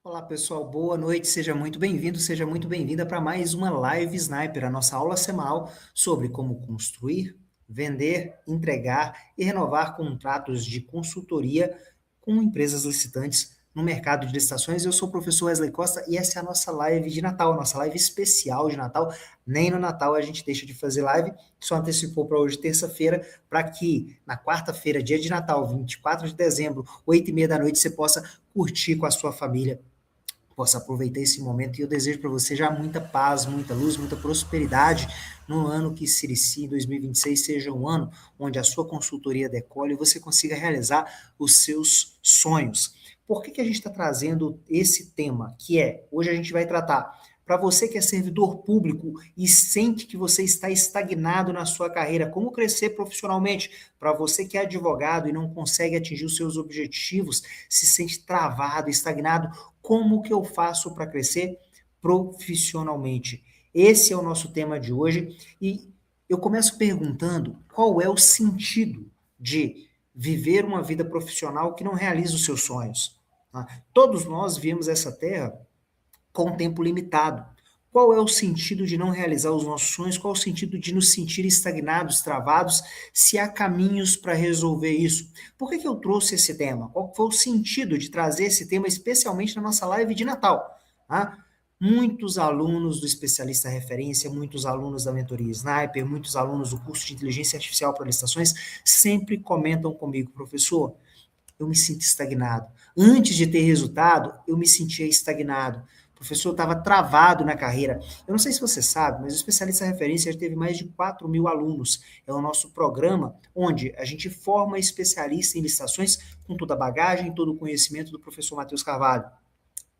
Olá pessoal, boa noite, seja muito bem-vindo, seja muito bem-vinda para mais uma Live Sniper, a nossa aula semanal sobre como construir, vender, entregar e renovar contratos de consultoria com empresas licitantes no mercado de licitações. Eu sou o professor Wesley Costa e essa é a nossa live de Natal, nossa live especial de Natal. Nem no Natal a gente deixa de fazer live, só antecipou para hoje, terça-feira, para que na quarta-feira, dia de Natal, 24 de dezembro, 8h30 da noite, você possa curtir com a sua família, possa aproveitar esse momento. E eu desejo para você já muita paz, muita luz, muita prosperidade no ano que se inicia, em 2026, seja um ano onde a sua consultoria decole e você consiga realizar os seus sonhos. Por que a gente está trazendo esse tema? Que é, hoje a gente vai tratar para você que é servidor público e sente que você está estagnado na sua carreira, como crescer profissionalmente. Para você que é advogado e não consegue atingir os seus objetivos, se sente travado, estagnado, como que eu faço para crescer profissionalmente? Esse é o nosso tema de hoje e eu começo perguntando qual é o sentido de viver uma vida profissional que não realiza os seus sonhos. Tá? Todos nós viemos essa terra com tempo limitado. Qual é o sentido de não realizar os nossos sonhos? Qual é o sentido de nos sentir estagnados, travados, se há caminhos para resolver isso? Por que eu trouxe esse tema? Qual foi o sentido de trazer esse tema, especialmente na nossa live de Natal? Tá? Muitos alunos do Especialista Referência, muitos alunos da Mentoria Sniper, muitos alunos do curso de Inteligência Artificial para Licitações sempre comentam comigo, professor, eu me sinto estagnado. Antes de ter resultado, eu me sentia estagnado. O professor estava travado na carreira. Eu não sei se você sabe, mas o Especialista Referência já teve mais de 4.000 alunos. É o nosso programa onde a gente forma especialista em licitações com toda a bagagem, todo o conhecimento do professor Matheus Carvalho.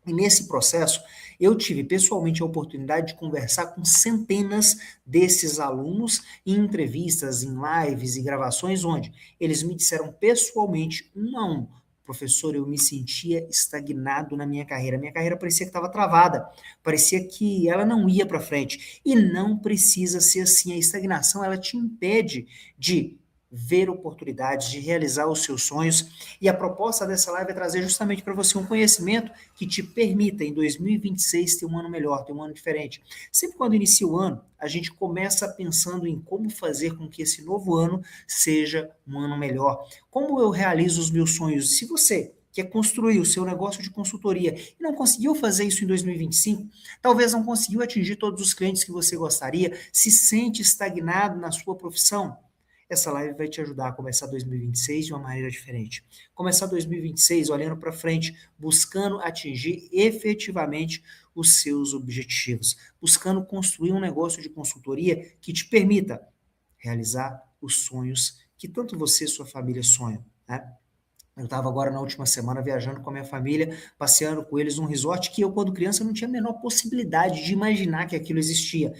E nesse processo, eu tive pessoalmente a oportunidade de conversar com centenas desses alunos em entrevistas, em lives e gravações, onde eles me disseram pessoalmente, um a um, professor, eu me sentia estagnado na minha carreira parecia que estava travada, parecia que ela não ia para frente. E não precisa ser assim, a estagnação ela te impede de ver oportunidades, de realizar os seus sonhos. E a proposta dessa live é trazer justamente para você um conhecimento que te permita, em 2026, ter um ano melhor, ter um ano diferente. Sempre quando inicia o ano, a gente começa pensando em como fazer com que esse novo ano seja um ano melhor. Como eu realizo os meus sonhos? Se você quer construir o seu negócio de consultoria e não conseguiu fazer isso em 2025, talvez não conseguiu atingir todos os clientes que você gostaria, se sente estagnado na sua profissão, essa live vai te ajudar a começar 2026 de uma maneira diferente. Começar 2026 olhando para frente, buscando atingir efetivamente os seus objetivos, buscando construir um negócio de consultoria que te permita realizar os sonhos que tanto você e sua família sonham, né? Eu estava agora na última semana viajando com a minha família, passeando com eles num resort que eu, quando criança, não tinha a menor possibilidade de imaginar que aquilo existia.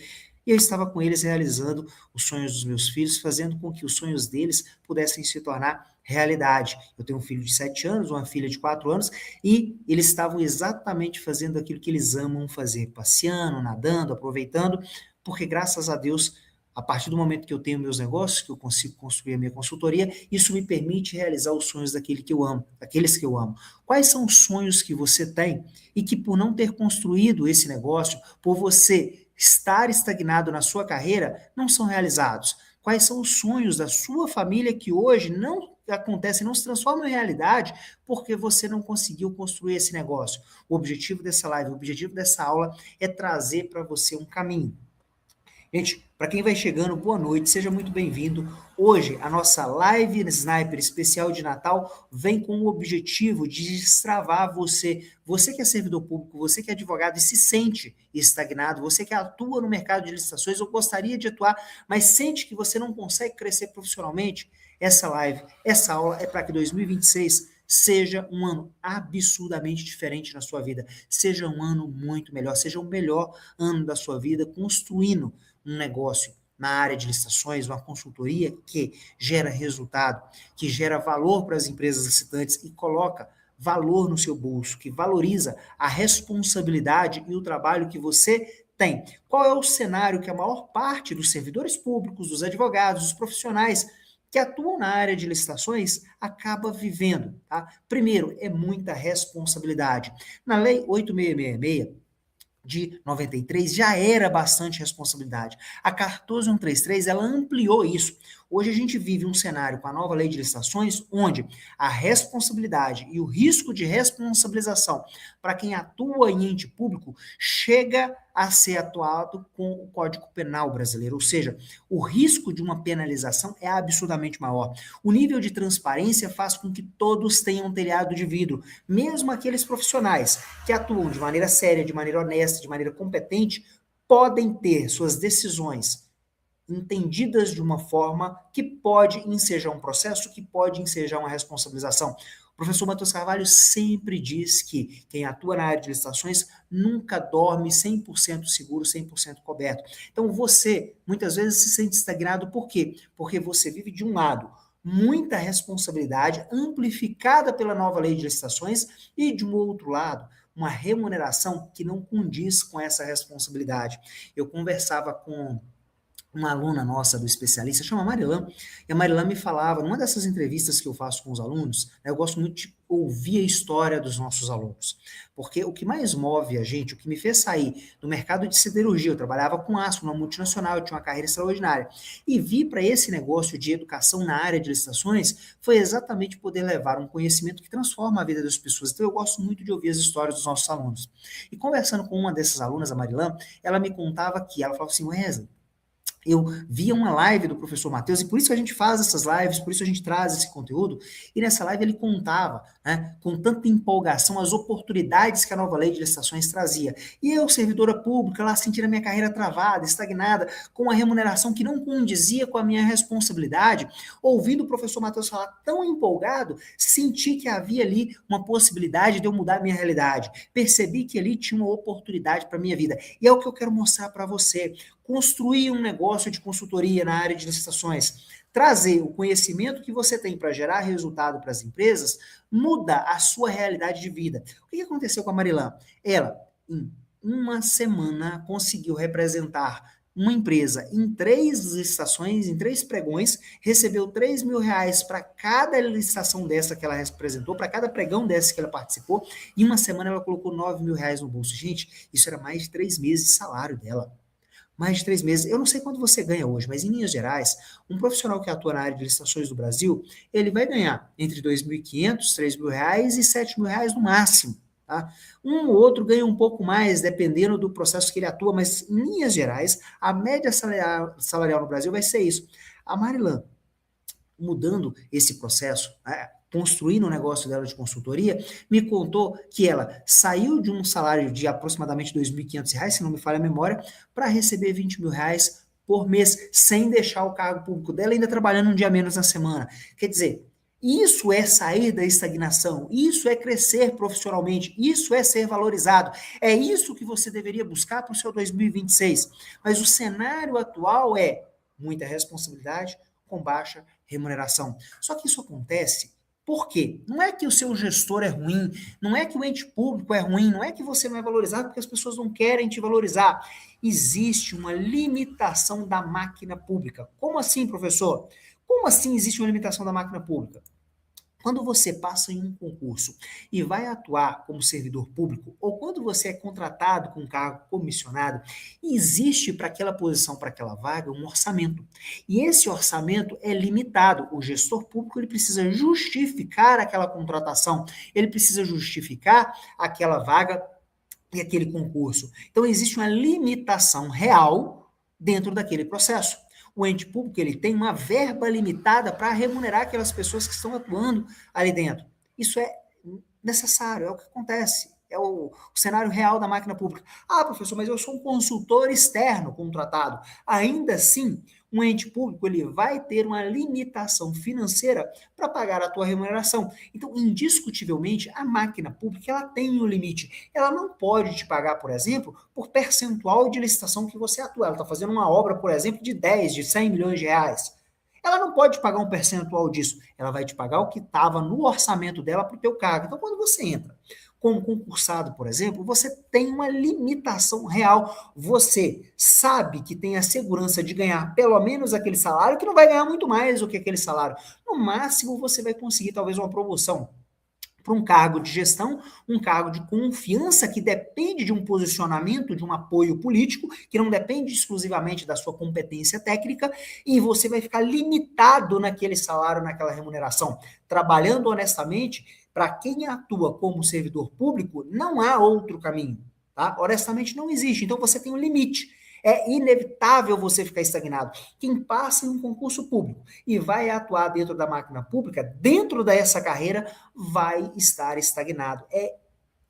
E eu estava com eles realizando os sonhos dos meus filhos, fazendo com que os sonhos deles pudessem se tornar realidade. Eu tenho um filho de 7 anos, uma filha de 4 anos, e eles estavam exatamente fazendo aquilo que eles amam fazer, passeando, nadando, aproveitando, porque graças a Deus, a partir do momento que eu tenho meus negócios, que eu consigo construir a minha consultoria, isso me permite realizar os sonhos daquele que eu amo, daqueles que eu amo. Quais são os sonhos que você tem e que por não ter construído esse negócio, por você estar estagnado na sua carreira, não são realizados? Quais são os sonhos da sua família que hoje não acontecem, não se transformam em realidade porque você não conseguiu construir esse negócio? O objetivo dessa live, o objetivo dessa aula é trazer para você um caminho. Gente, para quem vai chegando, boa noite, seja muito bem-vindo. Hoje, a nossa live Sniper especial de Natal vem com o objetivo de destravar você. Você que é servidor público, você que é advogado e se sente estagnado, você que atua no mercado de licitações ou gostaria de atuar, mas sente que você não consegue crescer profissionalmente, essa live, essa aula é para que 2026 seja um ano absurdamente diferente na sua vida, seja um ano muito melhor, seja o melhor ano da sua vida, construindo um negócio na área de licitações, uma consultoria que gera resultado, que gera valor para as empresas licitantes e coloca valor no seu bolso, que valoriza a responsabilidade e o trabalho que você tem. Qual é o cenário que a maior parte dos servidores públicos, dos advogados, dos profissionais que atuam na área de licitações acaba vivendo, tá? Primeiro, é muita responsabilidade. Na Lei 8666, de 93 já era bastante responsabilidade. A 14133 ela ampliou isso. Hoje a gente vive um cenário com a nova lei de licitações onde a responsabilidade e o risco de responsabilização para quem atua em ente público chega a ser atuado com o Código Penal brasileiro, ou seja, o risco de uma penalização é absurdamente maior. O nível de transparência faz com que todos tenham um telhado de vidro, mesmo aqueles profissionais que atuam de maneira séria, de maneira honesta, de maneira competente, podem ter suas decisões entendidas de uma forma que pode ensejar um processo, que pode ensejar uma responsabilização. O professor Matheus Carvalho sempre diz que quem atua na área de licitações nunca dorme 100% seguro, 100% coberto. Então você, muitas vezes, se sente estagnado. Por quê? Porque você vive de um lado muita responsabilidade amplificada pela nova lei de licitações e, de um outro lado, uma remuneração que não condiz com essa responsabilidade. Eu conversava com uma aluna nossa do especialista, chama Marilã, e a Marilã me falava, numa dessas entrevistas que eu faço com os alunos, né, eu gosto muito de ouvir a história dos nossos alunos, porque o que mais move a gente, o que me fez sair do mercado de siderurgia, eu trabalhava com aço, numa multinacional, eu tinha uma carreira extraordinária, e vi para esse negócio de educação na área de licitações, foi exatamente poder levar um conhecimento que transforma a vida das pessoas. Então eu gosto muito de ouvir as histórias dos nossos alunos. E conversando com uma dessas alunas, a Marilã, ela me contava que, ela falava assim, Wesley, eu via uma live do professor Matheus, e por isso que a gente faz essas lives, por isso a gente traz esse conteúdo, e nessa live ele contava, né, com tanta empolgação, as oportunidades que a nova lei de licitações trazia. E eu, servidora pública, lá sentindo a minha carreira travada, estagnada, com uma remuneração que não condizia com a minha responsabilidade, ouvindo o professor Matheus falar tão empolgado, senti que havia ali uma possibilidade de eu mudar a minha realidade. Percebi que ali tinha uma oportunidade para a minha vida. E é o que eu quero mostrar para você. Construir um negócio de consultoria na área de licitações, trazer o conhecimento que você tem para gerar resultado para as empresas, muda a sua realidade de vida. O que aconteceu com a Marilã? Ela, em uma semana, conseguiu representar uma empresa em 3 licitações, em 3 pregões, recebeu R$ 3.000 para cada licitação dessa que ela representou, para cada pregão dessa que ela participou, e em uma semana ela colocou R$ 9.000 no bolso. Gente, isso era mais de 3 meses de salário dela. Mais de 3 meses. Eu não sei quanto você ganha hoje, mas em linhas gerais, um profissional que atua na área de licitações do Brasil, ele vai ganhar entre R$ 2.500, R$ 3.000 e R$ 7.000 no máximo. Tá? Um ou outro ganha um pouco mais, dependendo do processo que ele atua, mas em linhas gerais, a média salarial no Brasil vai ser isso. A Marilã, mudando esse processo, né, construindo o negócio dela de consultoria, me contou que ela saiu de um salário de aproximadamente R$ 2.500, se não me falha a memória, para receber R$ 20.000 por mês, sem deixar o cargo público dela, ainda trabalhando um dia menos na semana. Quer dizer, isso é sair da estagnação, isso é crescer profissionalmente, isso é ser valorizado. É isso que você deveria buscar para o seu 2026. Mas o cenário atual é muita responsabilidade com baixa remuneração. Só que isso acontece por quê? Não é que o seu gestor é ruim, não é que o ente público é ruim, não é que você não é valorizado porque as pessoas não querem te valorizar. Existe uma limitação da máquina pública. Como assim, professor? Como assim existe uma limitação da máquina pública? Quando você passa em um concurso e vai atuar como servidor público, ou quando você é contratado com um cargo comissionado, existe para aquela posição, para aquela vaga, um orçamento. E esse orçamento é limitado. O gestor público ele precisa justificar aquela contratação, ele precisa justificar aquela vaga e aquele concurso. Então, existe uma limitação real dentro daquele processo. O ente público ele tem uma verba limitada para remunerar aquelas pessoas que estão atuando ali dentro. Isso é necessário, é o que acontece. É o cenário real da máquina pública. Ah, professor, mas eu sou um consultor externo contratado. Ainda assim, um ente público ele vai ter uma limitação financeira para pagar a tua remuneração. Então, indiscutivelmente, a máquina pública ela tem um limite. Ela não pode te pagar, por exemplo, por percentual de licitação que você atua. Ela está fazendo uma obra, por exemplo, de 10, de 100 milhões de reais. Ela não pode pagar um percentual disso. Ela vai te pagar o que estava no orçamento dela para o teu cargo. Então, quando você entra como concursado, por exemplo, você tem uma limitação real. Você sabe que tem a segurança de ganhar pelo menos aquele salário, que não vai ganhar muito mais do que aquele salário. No máximo, você vai conseguir talvez uma promoção para um cargo de gestão, um cargo de confiança que depende de um posicionamento, de um apoio político, que não depende exclusivamente da sua competência técnica, e você vai ficar limitado naquele salário, naquela remuneração. Trabalhando honestamente, para quem atua como servidor público, não há outro caminho. Tá? Honestamente, não existe. Então você tem um limite. É inevitável você ficar estagnado. Quem passa em um concurso público e vai atuar dentro da máquina pública, dentro dessa carreira, vai estar estagnado. É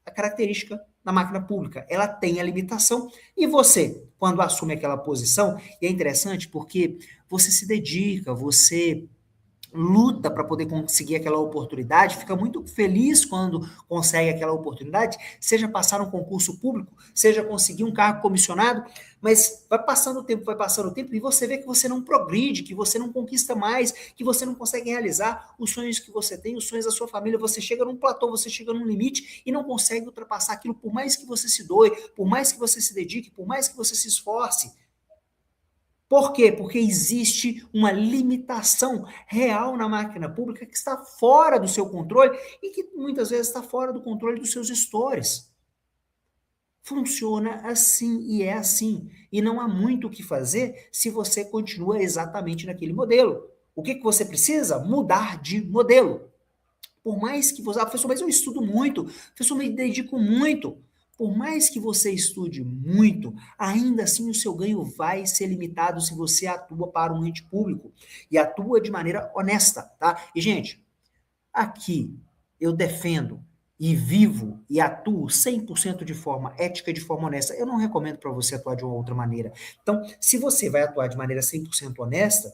a característica da máquina pública. Ela tem a limitação e você, quando assume aquela posição, e é interessante porque você se dedica, você luta para poder conseguir aquela oportunidade, fica muito feliz quando consegue aquela oportunidade, seja passar um concurso público, seja conseguir um cargo comissionado, mas vai passando o tempo e você vê que você não progride, que você não conquista mais, que você não consegue realizar os sonhos que você tem, os sonhos da sua família, você chega num platô, você chega num limite e não consegue ultrapassar aquilo por mais que você se doe, por mais que você se dedique, por mais que você se esforce. Por quê? Porque existe uma limitação real na máquina pública que está fora do seu controle e que muitas vezes está fora do controle dos seus gestores. Funciona assim e é assim. E não há muito o que fazer se você continua exatamente naquele modelo. O que você precisa? Mudar de modelo. Por mais que você. Ah, professor, mas eu estudo muito, professor, me dedico muito. Por mais que você estude muito, ainda assim o seu ganho vai ser limitado se você atua para um ente público e atua de maneira honesta, tá? E, gente, aqui eu defendo e vivo e atuo 100% de forma ética e de forma honesta. Eu não recomendo para você atuar de uma outra maneira. Então, se você vai atuar de maneira 100% honesta,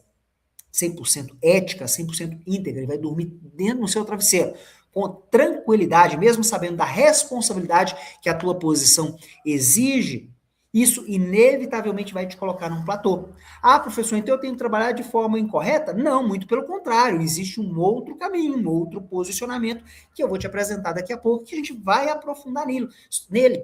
100% ética, 100% íntegra, ele vai dormir dentro do seu travesseiro, com tranquilidade, mesmo sabendo da responsabilidade que a tua posição exige, isso inevitavelmente vai te colocar num platô. Ah, professor, então eu tenho que trabalhar de forma incorreta? Não, muito pelo contrário, existe um outro caminho, um outro posicionamento que eu vou te apresentar daqui a pouco, que a gente vai aprofundar nele.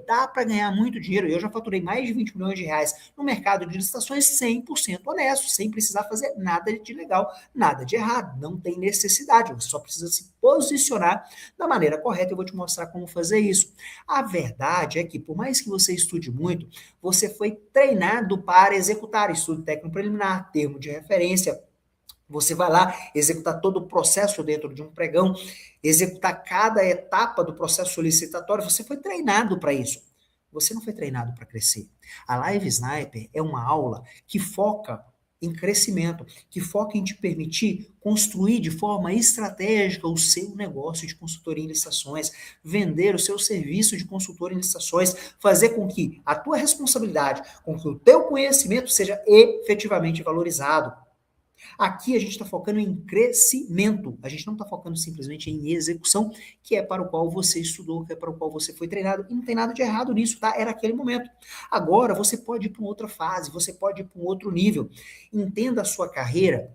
Dá para ganhar muito dinheiro. Eu já faturei mais de 20 milhões de reais no mercado de licitações 100% honesto, sem precisar fazer nada de legal, nada de errado. Não tem necessidade, você só precisa se posicionar da maneira correta. Eu vou te mostrar como fazer isso. A verdade é que, por mais que você estude muito, você foi treinado para executar estudo técnico preliminar, termo de referência. Você vai lá executar todo o processo dentro de um pregão, executar cada etapa do processo solicitatório. Você foi treinado para isso. Você não foi treinado para crescer. A Live Sniper é uma aula que foca em crescimento, que foca em te permitir construir de forma estratégica o seu negócio de consultoria em licitações, vender o seu serviço de consultor em licitações, fazer com que a tua responsabilidade, com que o teu conhecimento seja efetivamente valorizado. Aqui a gente está focando em crescimento, a gente não está focando simplesmente em execução, que é para o qual você estudou, que é para o qual você foi treinado, e não tem nada de errado nisso, tá? Era aquele momento. Agora você pode ir para uma outra fase, você pode ir para um outro nível. Entenda a sua carreira.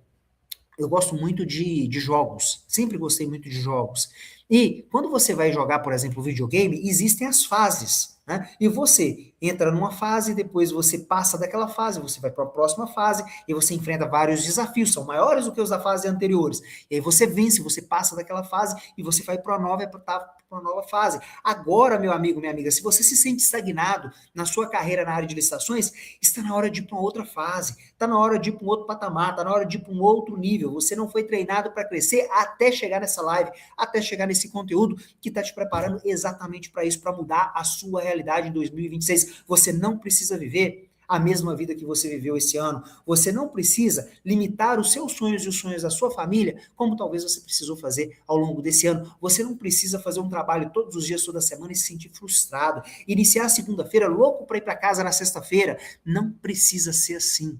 Eu gosto muito de jogos, sempre gostei muito de jogos. E quando você vai jogar, por exemplo, videogame, existem as fases, né? E você entra numa fase, depois você passa daquela fase, você vai para a próxima fase e você enfrenta vários desafios, são maiores do que os da fase anteriores. E aí você vence, você passa daquela fase e você vai para uma nova fase. Agora, meu amigo, minha amiga, se você se sente estagnado na sua carreira na área de licitações, está na hora de ir para uma outra fase, está na hora de ir para um outro patamar, está na hora de ir para um outro nível. Você não foi treinado para crescer até chegar nessa live, até chegar nesse conteúdo que está te preparando exatamente para isso, para mudar a sua realidade em 2026. Você não precisa viver a mesma vida que você viveu esse ano. Você não precisa limitar os seus sonhos e os sonhos da sua família, como talvez você precisou fazer ao longo desse ano. Você não precisa fazer um trabalho todos os dias, toda semana e se sentir frustrado. Iniciar a segunda-feira louco para ir para casa na sexta-feira. Não precisa ser assim.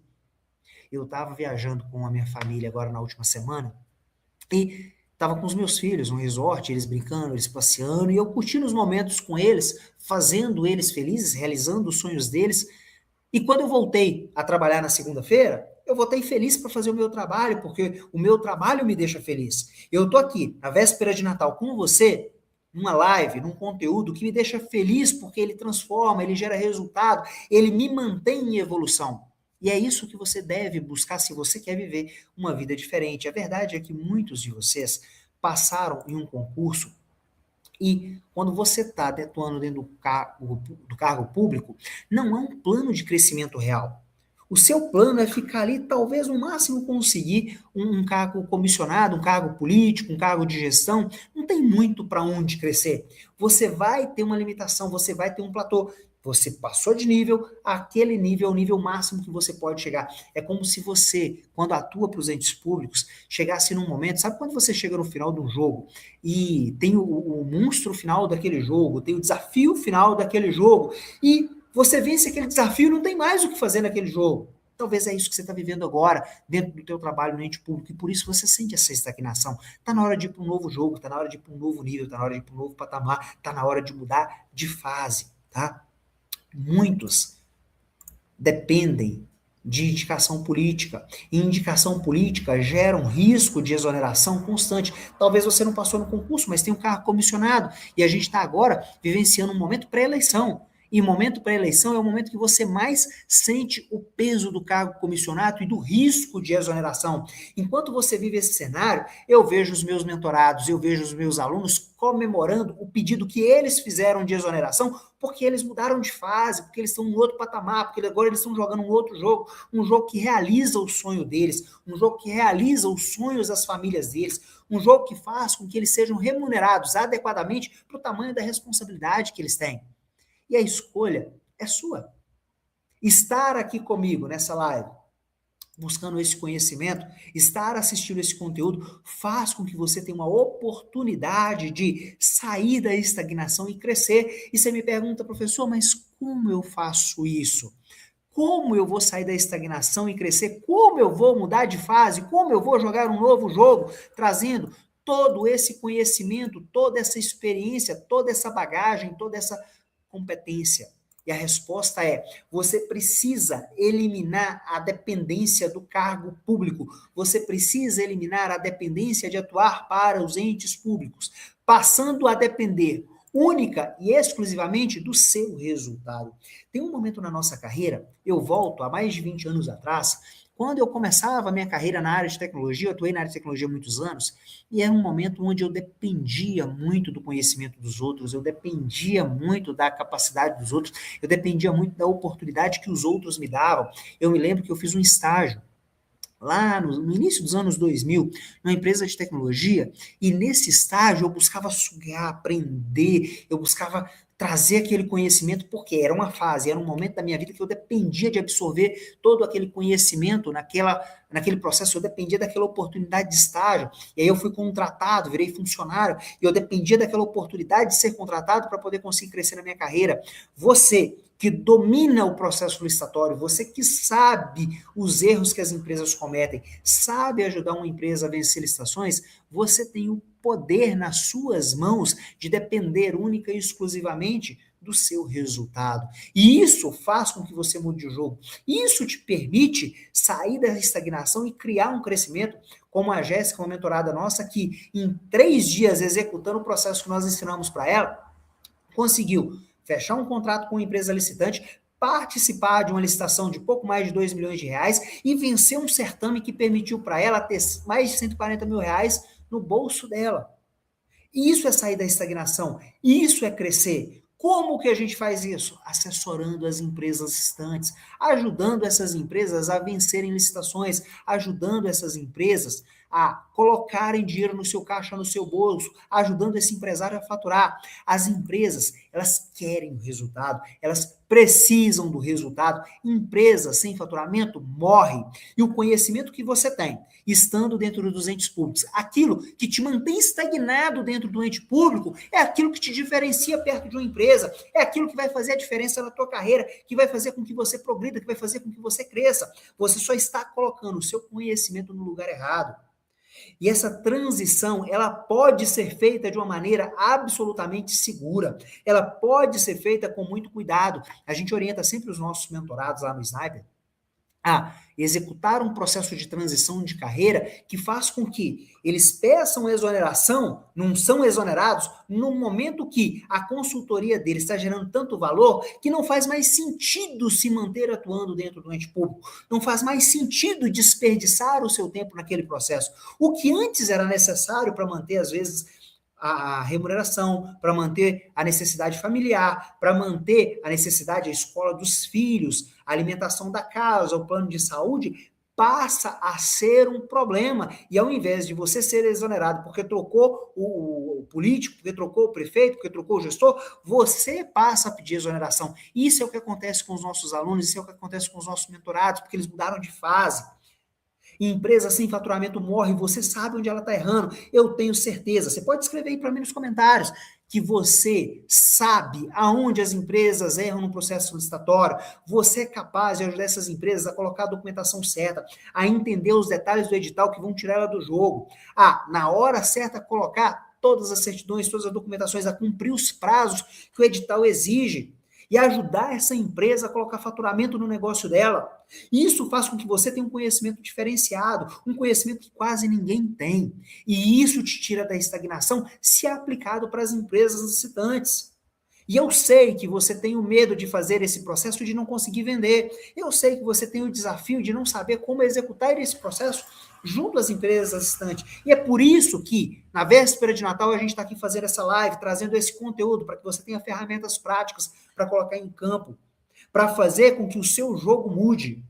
Eu estava viajando com a minha família agora na última semana e estava com os meus filhos no resort, eles brincando, eles passeando, e eu curtindo os momentos com eles, fazendo eles felizes, realizando os sonhos deles. E quando eu voltei a trabalhar na segunda-feira, eu voltei feliz para fazer o meu trabalho, porque o meu trabalho me deixa feliz. Eu estou aqui, na véspera de Natal, com você, numa live, num conteúdo que me deixa feliz porque ele transforma, ele gera resultado, ele me mantém em evolução. E é isso que você deve buscar se você quer viver uma vida diferente. A verdade é que muitos de vocês passaram em um concurso e quando você está atuando dentro do cargo público, não há um plano de crescimento real. O seu plano é ficar ali, talvez no máximo conseguir um cargo comissionado, um cargo político, um cargo de gestão. Não tem muito para onde crescer. Você vai ter uma limitação, você vai ter um platô. Você passou de nível, aquele nível é o nível máximo que você pode chegar. É como se você, quando atua para os entes públicos, chegasse num momento, sabe quando você chega no final de um jogo e tem o monstro final daquele jogo, tem o desafio final daquele jogo, e você vence aquele desafio e não tem mais o que fazer naquele jogo. Talvez é isso que você está vivendo agora, dentro do teu trabalho no ente público, e por isso você sente essa estagnação. Está na hora de ir para um novo jogo, está na hora de ir para um novo nível, está na hora de ir para um novo patamar, está na hora de mudar de fase, tá? Muitos dependem de indicação política. E indicação política gera um risco de exoneração constante. Talvez você não passou no concurso, mas tem um cargo comissionado. E a gente está agora vivenciando um momento pré-eleição. E o momento pré-eleição é o momento que você mais sente o peso do cargo comissionado e do risco de exoneração. Enquanto você vive esse cenário, eu vejo os meus mentorados, eu vejo os meus alunos comemorando o pedido que eles fizeram de exoneração, porque eles mudaram de fase, porque eles estão em outro patamar, porque agora eles estão jogando um jogo que realiza o sonho deles, um jogo que realiza os sonhos das famílias deles, um jogo que faz com que eles sejam remunerados adequadamente para o tamanho da responsabilidade que eles têm. E a escolha é sua. Estar aqui comigo nessa live, buscando esse conhecimento, estar assistindo esse conteúdo, faz com que você tenha uma oportunidade de sair da estagnação e crescer. E você me pergunta, professor, mas como eu faço isso? Como eu vou sair da estagnação e crescer? Como eu vou mudar de fase? Como eu vou jogar um novo jogo, trazendo todo esse conhecimento, toda essa experiência, toda essa bagagem, toda essa competência? E a resposta é: você precisa eliminar a dependência do cargo público. Você precisa eliminar a dependência de atuar para os entes públicos, passando a depender única e exclusivamente do seu resultado. Tem um momento na nossa carreira, eu volto a mais de 20 anos atrás, quando eu começava a minha carreira na área de tecnologia, eu atuei na área de tecnologia há muitos anos, e era um momento onde eu dependia muito do conhecimento dos outros, eu dependia muito da capacidade dos outros, eu dependia muito da oportunidade que os outros me davam. Eu me lembro que eu fiz um estágio lá no início dos anos 2000, numa empresa de tecnologia, e nesse estágio eu buscava sugar, aprender, eu buscava trazer aquele conhecimento, porque era uma fase, era um momento da minha vida que eu dependia de absorver todo aquele conhecimento naquele processo, eu dependia daquela oportunidade de estágio, e aí eu fui contratado, virei funcionário, e eu dependia daquela oportunidade de ser contratado para poder conseguir crescer na minha carreira. Você que domina o processo licitatório, você que sabe os erros que as empresas cometem, sabe ajudar uma empresa a vencer licitações, você tem o poder nas suas mãos de depender única e exclusivamente do seu resultado. E isso faz com que você mude o jogo. Isso te permite sair da estagnação e criar um crescimento, como a Jéssica, uma mentorada nossa, que em 3 dias, executando o processo que nós ensinamos para ela, conseguiu fechar um contrato com uma empresa licitante, participar de uma licitação de pouco mais de 2 milhões de reais e vencer um certame que permitiu para ela ter mais de 140 mil reais no bolso dela. Isso é sair da estagnação, isso é crescer. Como que a gente faz isso? Assessorando as empresas estantes, ajudando essas empresas a vencerem licitações, ajudando essas empresas a colocarem dinheiro no seu caixa, no seu bolso, ajudando esse empresário a faturar. As empresas, elas querem o resultado, elas precisam do resultado. Empresa sem faturamento morre. E o conhecimento que você tem, estando dentro dos entes públicos, aquilo que te mantém estagnado dentro do ente público, é aquilo que te diferencia perto de uma empresa, é aquilo que vai fazer a diferença na tua carreira, que vai fazer com que você progrida, que vai fazer com que você cresça. Você só está colocando o seu conhecimento no lugar errado. E essa transição, ela pode ser feita de uma maneira absolutamente segura. Ela pode ser feita com muito cuidado. A gente orienta sempre os nossos mentorados lá no Sniper a executar um processo de transição de carreira que faz com que eles peçam exoneração, não são exonerados, no momento que a consultoria deles está gerando tanto valor que não faz mais sentido se manter atuando dentro do ente público, não faz mais sentido desperdiçar o seu tempo naquele processo. O que antes era necessário para manter, às vezes, a remuneração, para manter a necessidade familiar, para manter a necessidade, a escola dos filhos, a alimentação da casa, o plano de saúde, passa a ser um problema. E ao invés de você ser exonerado porque trocou o político, porque trocou o prefeito, porque trocou o gestor, você passa a pedir exoneração. Isso é o que acontece com os nossos alunos, isso é o que acontece com os nossos mentorados, porque eles mudaram de fase. E empresa sem faturamento morre, você sabe onde ela está errando, eu tenho certeza. Você pode escrever aí para mim nos comentários que você sabe aonde as empresas erram no processo licitatório, você é capaz de ajudar essas empresas a colocar a documentação certa, a entender os detalhes do edital que vão tirar ela do jogo, na hora certa colocar todas as certidões, todas as documentações, a cumprir os prazos que o edital exige e ajudar essa empresa a colocar faturamento no negócio dela. Isso faz com que você tenha um conhecimento diferenciado, um conhecimento que quase ninguém tem. E isso te tira da estagnação se é aplicado para as empresas licitantes. E eu sei que você tem o medo de fazer esse processo de não conseguir vender. Eu sei que você tem o desafio de não saber como executar esse processo junto às empresas licitantes. E é por isso que, na véspera de Natal, a gente está aqui fazendo essa live, trazendo esse conteúdo para que você tenha ferramentas práticas para colocar em campo, para fazer com que o seu jogo mude.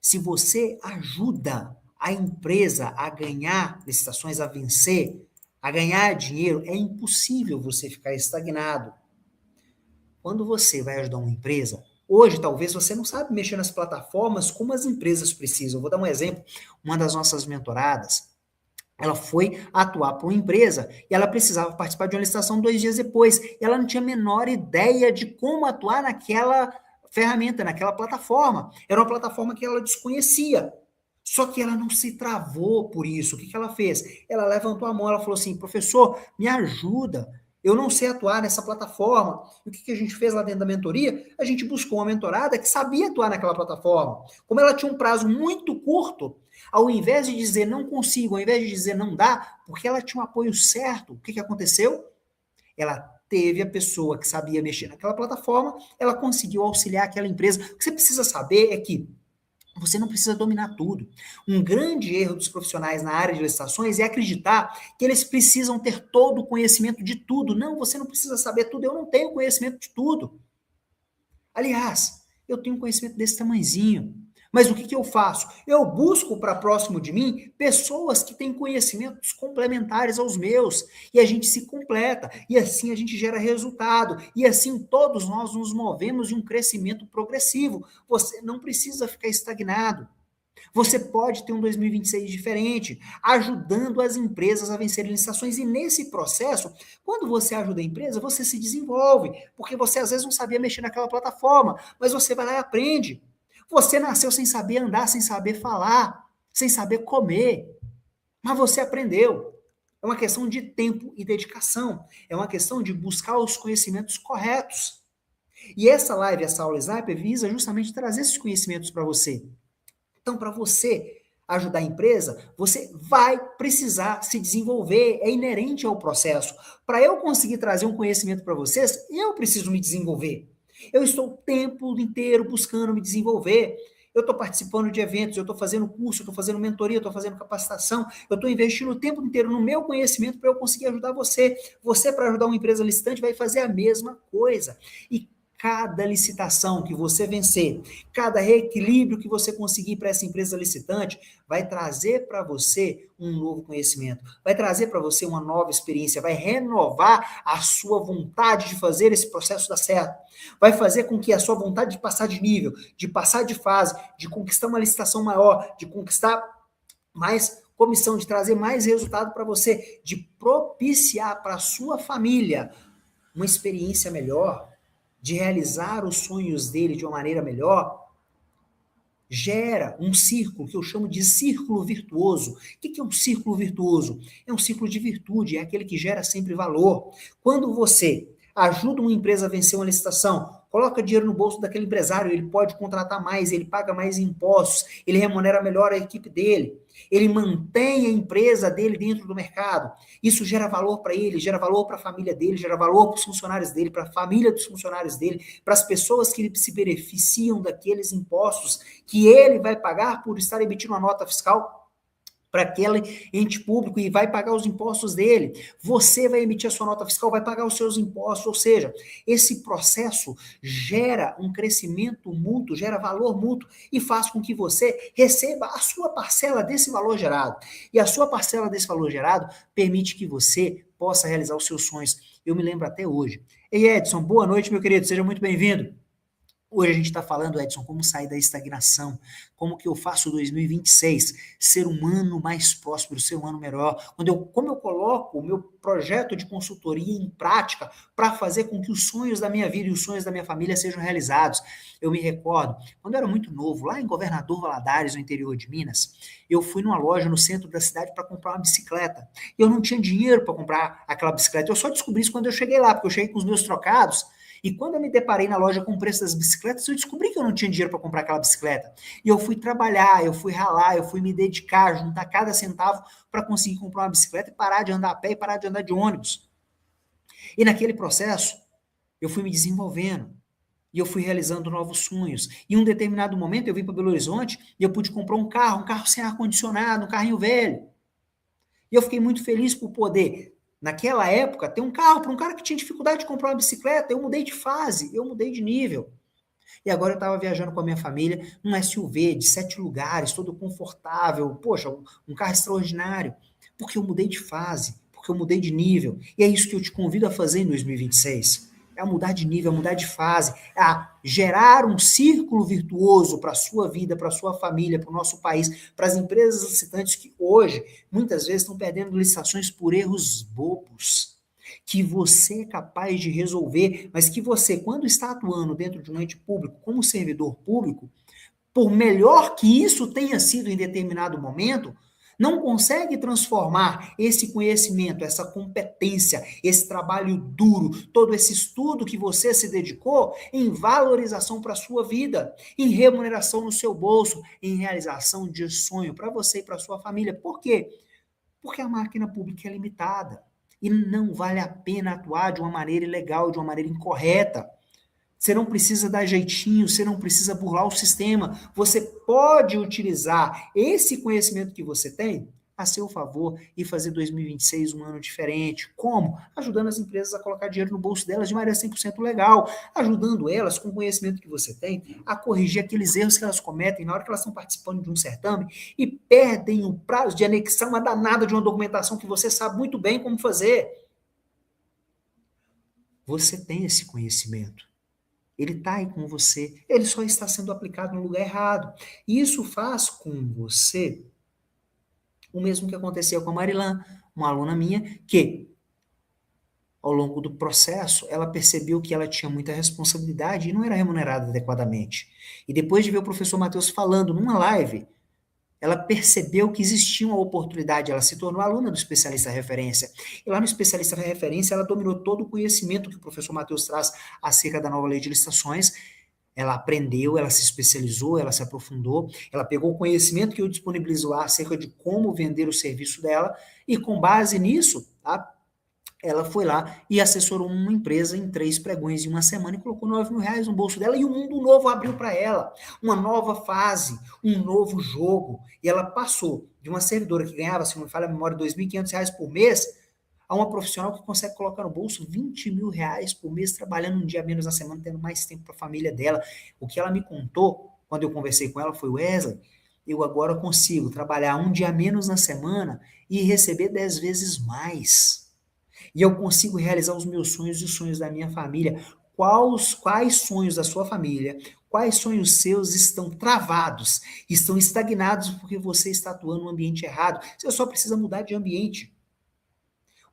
Se você ajuda a empresa a ganhar licitações, a vencer, a ganhar dinheiro, é impossível você ficar estagnado. Quando você vai ajudar uma empresa, hoje talvez você não sabe mexer nas plataformas como as empresas precisam. Eu vou dar um exemplo. Uma das nossas mentoradas, ela foi atuar para uma empresa e ela precisava participar de uma licitação 2 dias depois. E ela não tinha a menor ideia de como atuar naquela ferramenta, naquela plataforma. Era uma plataforma que ela desconhecia. Só que ela não se travou por isso. O que ela fez? Ela levantou a mão, ela falou assim, professor, me ajuda. Eu não sei atuar nessa plataforma. E o que a gente fez lá dentro da mentoria? A gente buscou uma mentorada que sabia atuar naquela plataforma. Como ela tinha um prazo muito curto, ao invés de dizer não consigo, ao invés de dizer não dá, porque ela tinha um apoio certo, o que aconteceu? Ela teve a pessoa que sabia mexer naquela plataforma, ela conseguiu auxiliar aquela empresa. O que você precisa saber é que você não precisa dominar tudo. Um grande erro dos profissionais na área de licitações é acreditar que eles precisam ter todo o conhecimento de tudo. Não, você não precisa saber tudo. Eu não tenho conhecimento de tudo. Aliás, eu tenho conhecimento desse tamanzinho. Mas o que eu faço? Eu busco para próximo de mim pessoas que têm conhecimentos complementares aos meus. E a gente se completa. E assim a gente gera resultado. E assim todos nós nos movemos em um crescimento progressivo. Você não precisa ficar estagnado. Você pode ter um 2026 diferente, ajudando as empresas a vencerem licitações. E nesse processo, quando você ajuda a empresa, você se desenvolve, porque você às vezes não sabia mexer naquela plataforma, mas você vai lá e aprende. Você nasceu sem saber andar, sem saber falar, sem saber comer, mas você aprendeu. É uma questão de tempo e dedicação. É uma questão de buscar os conhecimentos corretos. E essa live, essa aula Sniper, visa justamente trazer esses conhecimentos para você. Então, para você ajudar a empresa, você vai precisar se desenvolver, é inerente ao processo. Para eu conseguir trazer um conhecimento para vocês, eu preciso me desenvolver. Eu estou o tempo inteiro buscando me desenvolver. Eu estou participando de eventos, eu estou fazendo curso, eu estou fazendo mentoria, eu estou fazendo capacitação, eu estou investindo o tempo inteiro no meu conhecimento para eu conseguir ajudar você. Você, para ajudar uma empresa licitante, vai fazer a mesma coisa. E cada licitação que você vencer, cada reequilíbrio que você conseguir para essa empresa licitante, vai trazer para você um novo conhecimento, vai trazer para você uma nova experiência, vai renovar a sua vontade de fazer esse processo dar certo, vai fazer com que a sua vontade de passar de nível, de passar de fase, de conquistar uma licitação maior, de conquistar mais comissão, de trazer mais resultado para você, de propiciar para a sua família uma experiência melhor, de realizar os sonhos dele de uma maneira melhor, gera um círculo que eu chamo de círculo virtuoso. O que é um círculo virtuoso? É um círculo de virtude, é aquele que gera sempre valor. Quando você ajuda uma empresa a vencer uma licitação, coloca dinheiro no bolso daquele empresário, ele pode contratar mais, ele paga mais impostos, ele remunera melhor a equipe dele, ele mantém a empresa dele dentro do mercado. Isso gera valor para ele, gera valor para a família dele, gera valor para os funcionários dele, para a família dos funcionários dele, para as pessoas que se beneficiam daqueles impostos que ele vai pagar por estar emitindo uma nota fiscal para aquele ente público e vai pagar os impostos dele. Você vai emitir a sua nota fiscal, vai pagar os seus impostos, ou seja, esse processo gera um crescimento mútuo, gera valor mútuo e faz com que você receba a sua parcela desse valor gerado. E a sua parcela desse valor gerado permite que você possa realizar os seus sonhos. Eu me lembro até hoje. Ei, Edson, boa noite, meu querido, seja muito bem-vindo. Hoje a gente está falando, Edson, como sair da estagnação, como que eu faço 2026 ser um ano mais próspero, ser um ano melhor, como eu coloco o meu projeto de consultoria em prática para fazer com que os sonhos da minha vida e os sonhos da minha família sejam realizados. Eu me recordo, quando eu era muito novo, lá em Governador Valadares, no interior de Minas, eu fui numa loja no centro da cidade para comprar uma bicicleta. Eu não tinha dinheiro para comprar aquela bicicleta, eu só descobri isso quando eu cheguei lá, porque eu cheguei com os meus trocados. E quando eu me deparei na loja com o preço das bicicletas, eu descobri que eu não tinha dinheiro para comprar aquela bicicleta. E eu fui trabalhar, eu fui ralar, eu fui me dedicar, juntar cada centavo para conseguir comprar uma bicicleta e parar de andar a pé e parar de andar de ônibus. E naquele processo, eu fui me desenvolvendo. E eu fui realizando novos sonhos. E em um determinado momento, eu vim para Belo Horizonte e eu pude comprar um carro sem ar-condicionado, um carrinho velho. E eu fiquei muito feliz por poder naquela época, ter um carro para um cara que tinha dificuldade de comprar uma bicicleta. Eu mudei de fase, eu mudei de nível. E agora eu estava viajando com a minha família num SUV de 7 lugares, todo confortável. Poxa, um carro extraordinário. Porque eu mudei de fase, porque eu mudei de nível. E é isso que eu te convido a fazer em 2026. É a mudar de nível, a mudar de fase, a gerar um círculo virtuoso para a sua vida, para a sua família, para o nosso país, para as empresas licitantes que hoje, muitas vezes, estão perdendo licitações por erros bobos, que você é capaz de resolver, mas que você, quando está atuando dentro de um ente público, como servidor público, por melhor que isso tenha sido em determinado momento, não consegue transformar esse conhecimento, essa competência, esse trabalho duro, todo esse estudo que você se dedicou em valorização para a sua vida, em remuneração no seu bolso, em realização de sonho para você e para a sua família. Por quê? Porque a máquina pública é limitada e não vale a pena atuar de uma maneira ilegal, de uma maneira incorreta. Você não precisa dar jeitinho, você não precisa burlar o sistema. Você pode utilizar esse conhecimento que você tem a seu favor e fazer 2026 um ano diferente. Como? Ajudando as empresas a colocar dinheiro no bolso delas de maneira 100% legal, ajudando elas, com o conhecimento que você tem, a corrigir aqueles erros que elas cometem na hora que elas estão participando de um certame e perdem o prazo de anexar uma danada de uma documentação que você sabe muito bem como fazer. Você tem esse conhecimento. Ele está aí com você, ele só está sendo aplicado no lugar errado. E isso faz com você o mesmo que aconteceu com a Marilã, uma aluna minha, que ao longo do processo ela percebeu que ela tinha muita responsabilidade e não era remunerada adequadamente. E depois de ver o professor Matheus falando numa live, ela percebeu que existia uma oportunidade, ela se tornou aluna do especialista referência. E lá no especialista referência, ela dominou todo o conhecimento que o professor Matheus traz acerca da nova lei de licitações. Ela aprendeu, ela se especializou, ela se aprofundou, ela pegou o conhecimento que eu disponibilizo lá acerca de como vender o serviço dela, e com base nisso, tá? Ela foi lá e assessorou uma empresa em 3 pregões em uma semana e colocou R$ 9.000 no bolso dela, e um mundo novo abriu para ela, uma nova fase, um novo jogo. E ela passou de uma servidora que ganhava, se não me falha a memória, R$ 2.500 por mês, a uma profissional que consegue colocar no bolso R$ 20.000 por mês, trabalhando um dia menos na semana, tendo mais tempo para a família dela. O que ela me contou, quando eu conversei com ela, foi: Wesley, eu agora consigo trabalhar um dia menos na semana e receber 10 vezes mais. E eu consigo realizar os meus sonhos e os sonhos da minha família. Quais sonhos da sua família, quais sonhos seus estão travados, estão estagnados porque você está atuando no ambiente errado? Você só precisa mudar de ambiente.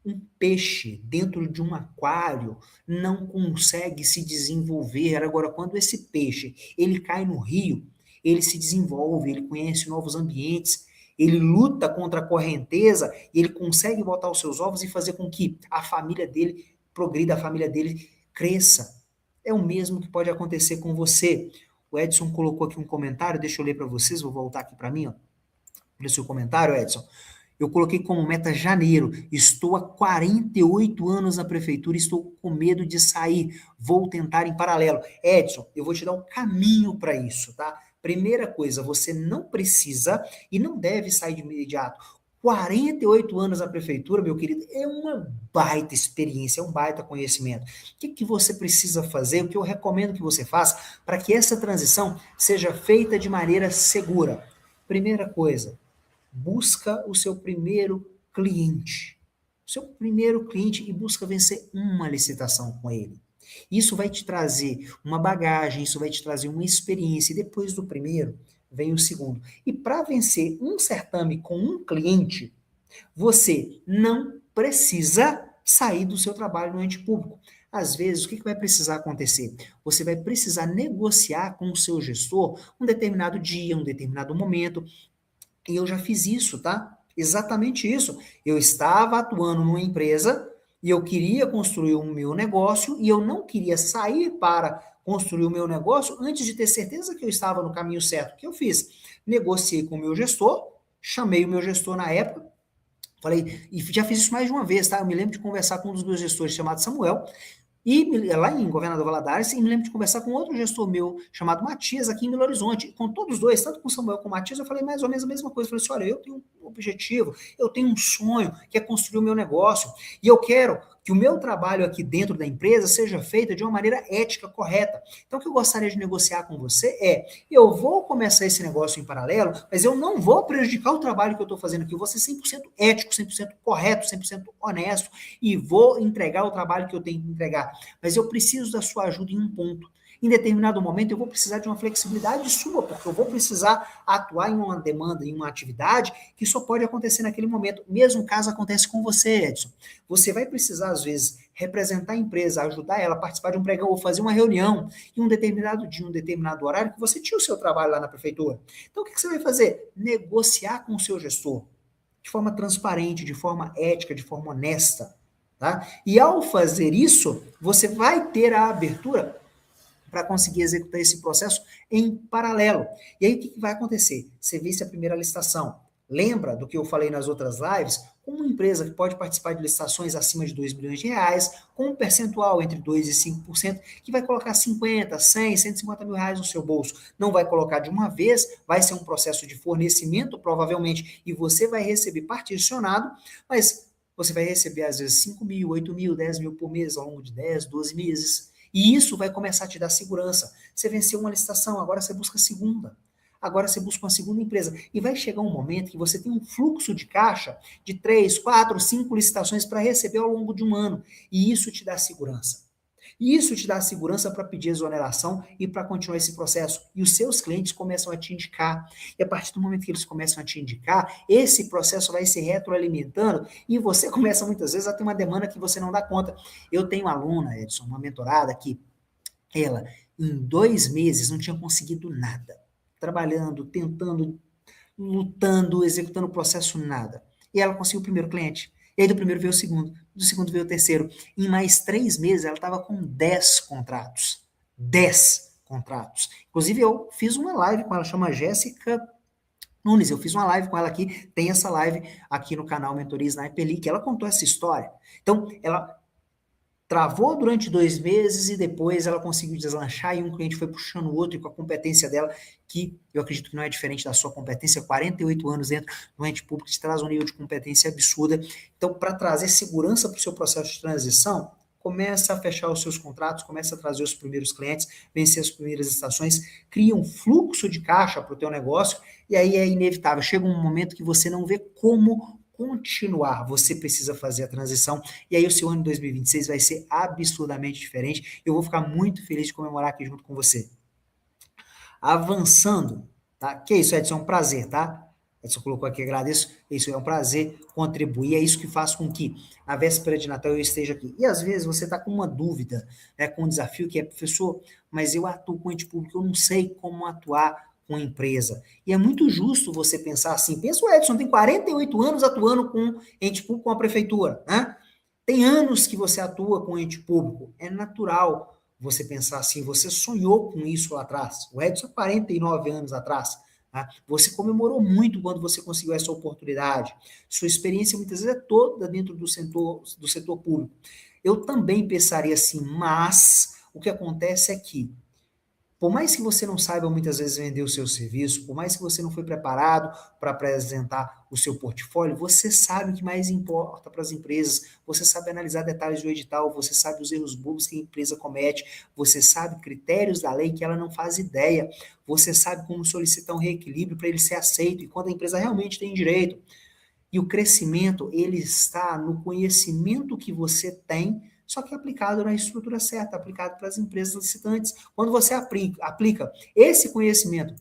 Um peixe dentro de um aquário não consegue se desenvolver. Agora, quando esse peixe ele cai no rio, ele se desenvolve, ele conhece novos ambientes, ele luta contra a correnteza e ele consegue botar os seus ovos e fazer com que a família dele progrida, a família dele cresça. É o mesmo que pode acontecer com você. O Edson colocou aqui um comentário, deixa eu ler para vocês, vou voltar aqui para mim, ó. No seu comentário, Edson. Eu coloquei como meta janeiro. Estou há 48 anos na prefeitura, estou com medo de sair. Vou tentar em paralelo. Edson, eu vou te dar um caminho para isso, tá? Primeira coisa, você não precisa e não deve sair de imediato. 48 anos na prefeitura, meu querido, é uma baita experiência, é um baita conhecimento. O que, que você precisa fazer? O que eu recomendo que você faça para que essa transição seja feita de maneira segura? Primeira coisa, busca o seu primeiro cliente. O seu primeiro cliente e busca vencer uma licitação com ele. Isso vai te trazer uma bagagem, isso vai te trazer uma experiência. E depois do primeiro, vem o segundo. E para vencer um certame com um cliente, você não precisa sair do seu trabalho no ente público. Às vezes, o que vai precisar acontecer? Você vai precisar negociar com o seu gestor um determinado dia, um determinado momento, e eu já fiz isso, tá? Exatamente isso. Eu estava atuando numa empresa e eu queria construir o meu negócio e eu não queria sair para construir o meu negócio antes de ter certeza que eu estava no caminho certo. O que eu fiz? Negociei com o meu gestor, chamei o meu gestor na época, falei, e já fiz isso mais de uma vez, tá? Eu me lembro de conversar com um dos meus gestores chamado Samuel, e lá em Governador Valadares, e me lembro de conversar com outro gestor meu, chamado Matias, aqui em Belo Horizonte. Com todos dois, tanto com o Samuel como com o Matias, eu falei mais ou menos a mesma coisa. Eu falei assim, olha, eu tenho um objetivo, eu tenho um sonho, que é construir o meu negócio, e eu quero que o meu trabalho aqui dentro da empresa seja feito de uma maneira ética, correta. Então, o que eu gostaria de negociar com você é, eu vou começar esse negócio em paralelo, mas eu não vou prejudicar o trabalho que eu estou fazendo aqui, eu vou ser 100% ético, 100% correto, 100% honesto, e vou entregar o trabalho que eu tenho que entregar. Mas eu preciso da sua ajuda em um ponto. Em determinado momento, eu vou precisar de uma flexibilidade sua, porque eu vou precisar atuar em uma demanda, em uma atividade que só pode acontecer naquele momento. Mesmo caso acontece com você, Edson. Você vai precisar, às vezes, representar a empresa, ajudar ela a participar de um pregão ou fazer uma reunião em um determinado dia, um determinado horário, que você tinha o seu trabalho lá na prefeitura. Então, o que você vai fazer? Negociar com o seu gestor de forma transparente, de forma ética, de forma honesta. Tá? E ao fazer isso, você vai ter a abertura para conseguir executar esse processo em paralelo. E aí o que vai acontecer? Você vence a primeira licitação. Lembra do que eu falei nas outras lives? Uma empresa que pode participar de licitações acima de 2 milhões de reais, com um percentual entre 2% e 5%, que vai colocar 50, 100, 150 mil reais no seu bolso. Não vai colocar de uma vez, vai ser um processo de fornecimento, provavelmente, e você vai receber particionado, mas você vai receber, às vezes, 5 mil, 8 mil, 10 mil por mês, ao longo de 10, 12 meses. E isso vai começar a te dar segurança. Você venceu uma licitação, agora você busca a segunda. Agora você busca uma segunda empresa. E vai chegar um momento que você tem um fluxo de caixa de 3, 4, 5 licitações para receber ao longo de um ano. E isso te dá segurança. E isso te dá segurança para pedir exoneração e para continuar esse processo. E os seus clientes começam a te indicar. E a partir do momento que eles começam a te indicar, esse processo vai se retroalimentando e você começa muitas vezes a ter uma demanda que você não dá conta. Eu tenho uma aluna, Edson, uma mentorada, que ela, em 2 meses, não tinha conseguido nada. Trabalhando, tentando, lutando, executando o processo, nada. E ela conseguiu o primeiro cliente. E aí do primeiro veio o segundo, do segundo veio o terceiro. Em mais 3 meses, ela estava com 10 contratos. 10 contratos. Inclusive, eu fiz uma live com ela, chama Jéssica Nunes. Eu fiz uma live com ela aqui, tem essa live aqui no canal Mentoria Sniper League, que ela contou essa história. Então, ela travou durante 2 meses e depois ela conseguiu deslanchar e um cliente foi puxando o outro e com a competência dela, que eu acredito que não é diferente da sua competência, 48 anos dentro do ente público, te traz um nível de competência absurda. Então, para trazer segurança para o seu processo de transição, começa a fechar os seus contratos, começa a trazer os primeiros clientes, vencer as primeiras estações, cria um fluxo de caixa para o teu negócio e aí é inevitável. Chega um momento que você não vê como continuar, você precisa fazer a transição, e aí o seu ano de 2026 vai ser absurdamente diferente. Eu vou ficar muito feliz de comemorar aqui junto com você. Avançando, tá? Que isso, Edson, é um prazer, tá? Edson colocou aqui, agradeço. Isso é um prazer contribuir, é isso que faz com que na véspera de Natal eu esteja aqui. E às vezes você está com uma dúvida, né, com um desafio que é, professor, mas eu atuo com ente público, eu não sei como atuar com empresa. E é muito justo você pensar assim. Pensa o Edson, tem 48 anos atuando com ente público, com a prefeitura, né? Tem anos que você atua com ente público, é natural você pensar assim, você sonhou com isso lá atrás. O Edson, 49 anos atrás, tá? Você comemorou muito quando você conseguiu essa oportunidade. Sua experiência muitas vezes é toda dentro do setor público. Eu também pensaria assim, mas o que acontece é que por mais que você não saiba muitas vezes vender o seu serviço, por mais que você não foi preparado para apresentar o seu portfólio, você sabe o que mais importa para as empresas, você sabe analisar detalhes do edital, você sabe os erros bobos que a empresa comete, você sabe critérios da lei que ela não faz ideia, você sabe como solicitar um reequilíbrio para ele ser aceito e quando a empresa realmente tem direito. E o crescimento, ele está no conhecimento que você tem, só que aplicado na estrutura certa, aplicado para as empresas licitantes. Quando você aplica esse conhecimento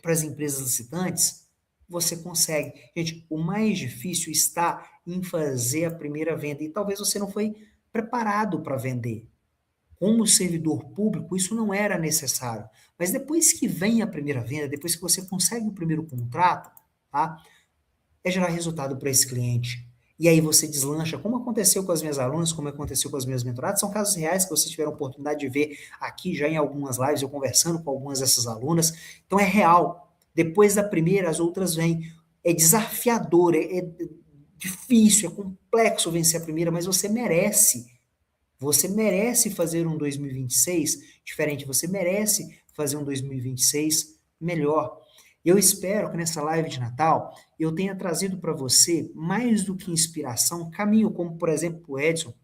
para as empresas licitantes, você consegue. Gente, o mais difícil está em fazer a primeira venda. E talvez você não foi preparado para vender. Como servidor público, isso não era necessário. Mas depois que vem a primeira venda, depois que você consegue o primeiro contrato, tá? É gerar resultado para esse cliente. E aí você deslancha, como aconteceu com as minhas alunas, como aconteceu com as minhas mentoradas, são casos reais que vocês tiveram a oportunidade de ver aqui já em algumas lives, eu conversando com algumas dessas alunas. Então é real. Depois da primeira, as outras vêm. É desafiador, é difícil, é complexo vencer a primeira, mas você merece. Você merece fazer um 2026 diferente, você merece fazer um 2026 melhor. Eu espero que nessa live de Natal eu tenha trazido para você mais do que inspiração, caminho como, por exemplo, o Edson,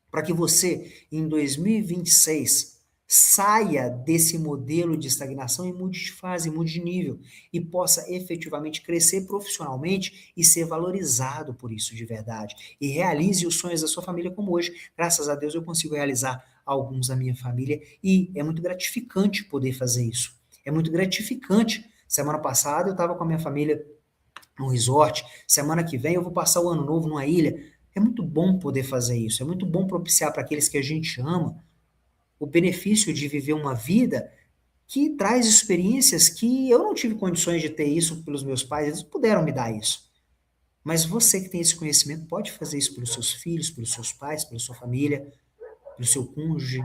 para que você, em 2026, saia desse modelo de estagnação e mude de fase, mude de nível e possa efetivamente crescer profissionalmente e ser valorizado por isso de verdade. E realize os sonhos da sua família como hoje. Graças a Deus eu consigo realizar alguns da minha família e é muito gratificante poder fazer isso. É muito gratificante. Semana passada eu estava com a minha família num resort. Semana que vem eu vou passar o ano novo numa ilha. É muito bom poder fazer isso. É muito bom propiciar para aqueles que a gente ama o benefício de viver uma vida que traz experiências que eu não tive condições de ter isso pelos meus pais, eles puderam me dar isso. Mas você que tem esse conhecimento pode fazer isso pelos seus filhos, pelos seus pais, pela sua família, pelo seu cônjuge.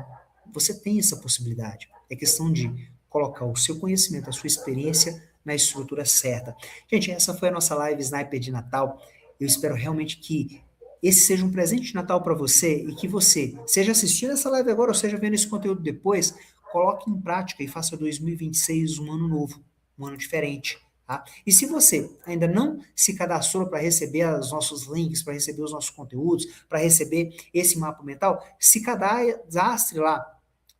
Você tem essa possibilidade. É questão de colocar o seu conhecimento, a sua experiência na estrutura certa. Gente, essa foi a nossa live Sniper de Natal. Eu espero realmente que esse seja um presente de Natal para você e que você, seja assistindo essa live agora ou seja vendo esse conteúdo depois, coloque em prática e faça 2026 um ano novo, um ano diferente. Tá? E se você ainda não se cadastrou para receber os nossos links, para receber os nossos conteúdos, para receber esse mapa mental, se cadastre lá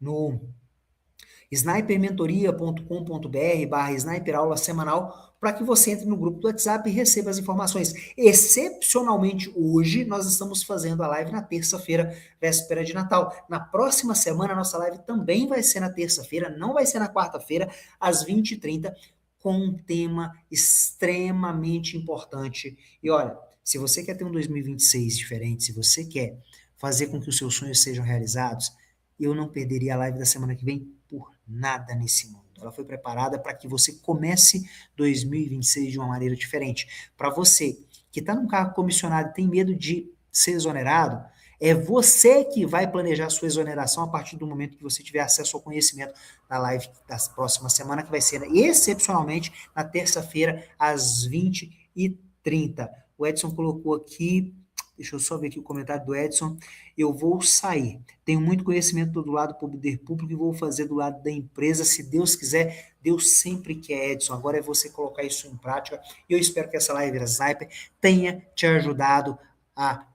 no snipermentoria.com.br/sniper aula semanal para que você entre no grupo do WhatsApp e receba as informações. Excepcionalmente hoje, nós estamos fazendo a live na terça-feira, véspera de Natal. Na próxima semana, a nossa live também vai ser na terça-feira, não vai ser na quarta-feira, às 20h30, com um tema extremamente importante. E olha, se você quer ter um 2026 diferente, se você quer fazer com que os seus sonhos sejam realizados, eu não perderia a live da semana que vem por nada nesse mundo. Ela foi preparada para que você comece 2026 de uma maneira diferente. Para você que está num cargo comissionado e tem medo de ser exonerado, é você que vai planejar a sua exoneração a partir do momento que você tiver acesso ao conhecimento da live da próxima semana, que vai ser excepcionalmente na terça-feira, às 20h30. O Edson colocou aqui, deixa eu só ver aqui o comentário do Edson. Eu vou sair. Tenho muito conhecimento do lado do poder público e vou fazer do lado da empresa, se Deus quiser. Deus sempre quer, Edson. Agora é você colocar isso em prática. E eu espero que essa live da Sniper tenha te ajudado a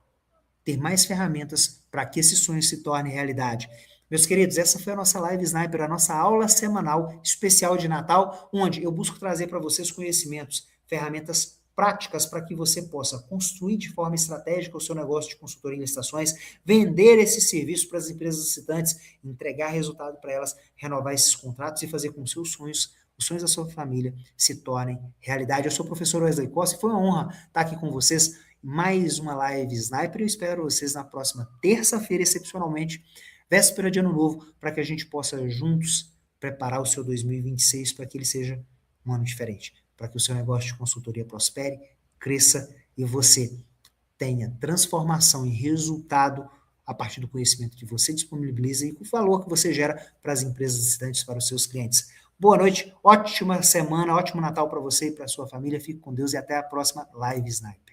ter mais ferramentas para que esse sonho se torne realidade. Meus queridos, essa foi a nossa live Sniper, a nossa aula semanal especial de Natal, onde eu busco trazer para vocês conhecimentos, ferramentas práticas para que você possa construir de forma estratégica o seu negócio de consultoria em licitações, vender esse serviço para as empresas licitantes, entregar resultado para elas, renovar esses contratos e fazer com que os sonhos da sua família se tornem realidade. Eu sou o professor Wesley Costa e foi uma honra estar aqui com vocês mais uma live Sniper. Eu espero vocês na próxima terça-feira, excepcionalmente, véspera de Ano Novo, para que a gente possa juntos preparar o seu 2026 para que ele seja um ano diferente, para que o seu negócio de consultoria prospere, cresça e você tenha transformação e resultado a partir do conhecimento que você disponibiliza e o valor que você gera para as empresas assistentes, para os seus clientes. Boa noite, ótima semana, ótimo Natal para você e para a sua família. Fique com Deus e até a próxima Live Sniper.